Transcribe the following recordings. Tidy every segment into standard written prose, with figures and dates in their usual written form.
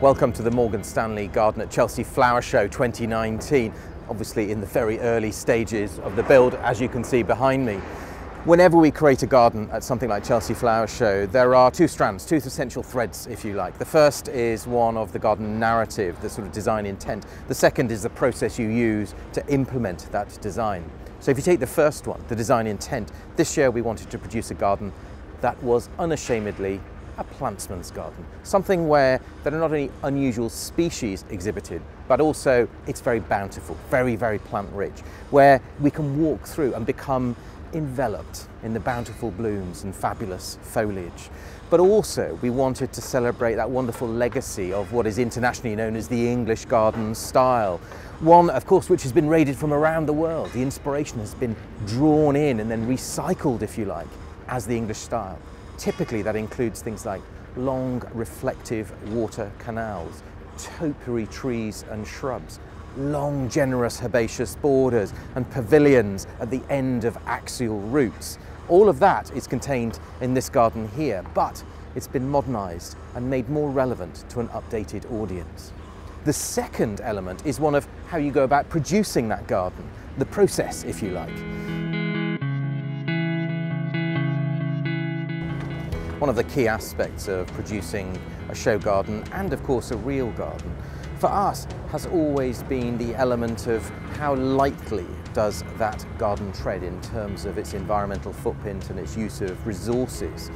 Welcome to the Morgan Stanley Garden at Chelsea Flower Show 2019. Obviously in the very early stages of the build, as you can see behind me. Whenever we create a garden at something like Chelsea Flower Show, there are two strands, two essential threads, if you like. The first is one of the garden narrative, the sort of design intent. The second is the process you use to implement that design. So if you take the first one, the design intent, this year we wanted to produce a garden that was unashamedly a plantsman's garden. Something where there are not only unusual species exhibited, but also it's very bountiful, very, very plant rich, where we can walk through and become enveloped in the bountiful blooms and fabulous foliage. But also we wanted to celebrate that wonderful legacy of what is internationally known as the English garden style. One, of course, which has been raided from around the world. The inspiration has been drawn in and then recycled, if you like, as the English style. Typically that includes things like long reflective water canals, topiary trees and shrubs, long generous herbaceous borders and pavilions at the end of axial roots. All of that is contained in this garden here, but it's been modernised and made more relevant to an updated audience. The second element is one of how you go about producing that garden, the process, if you like. One of the key aspects of producing a show garden, and of course a real garden, for us has always been the element of how lightly does that garden tread in terms of its environmental footprint and its use of resources.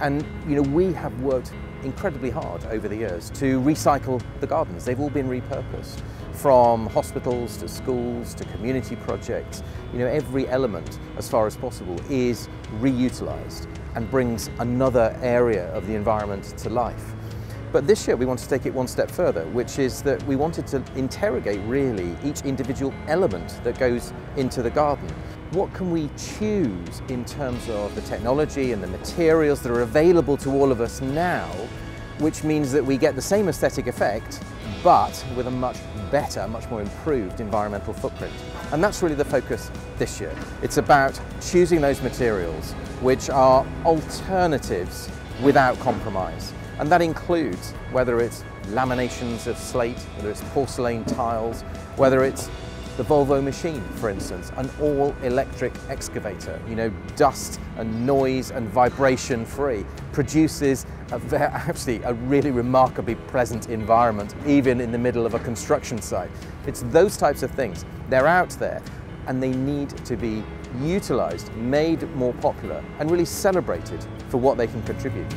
And we have worked incredibly hard over the years to recycle the gardens. They've all been repurposed, from hospitals to schools to community projects. Every element, as far as possible, is reutilised and brings another area of the environment to life. But this year we want to take it one step further, which is that we wanted to interrogate really each individual element that goes into the garden. What can we choose in terms of the technology and the materials that are available to all of us now, which means that we get the same aesthetic effect, but with a much better, much more improved environmental footprint. And that's really the focus this year. It's about choosing those materials which are alternatives without compromise. And that includes whether it's laminations of slate, whether it's porcelain tiles, whether it's the Volvo machine, for instance, an all-electric excavator, dust and noise and vibration free, produces actually a really remarkably pleasant environment, even in the middle of a construction site. It's those types of things. They're out there and they need to be utilised, made more popular and really celebrated for what they can contribute.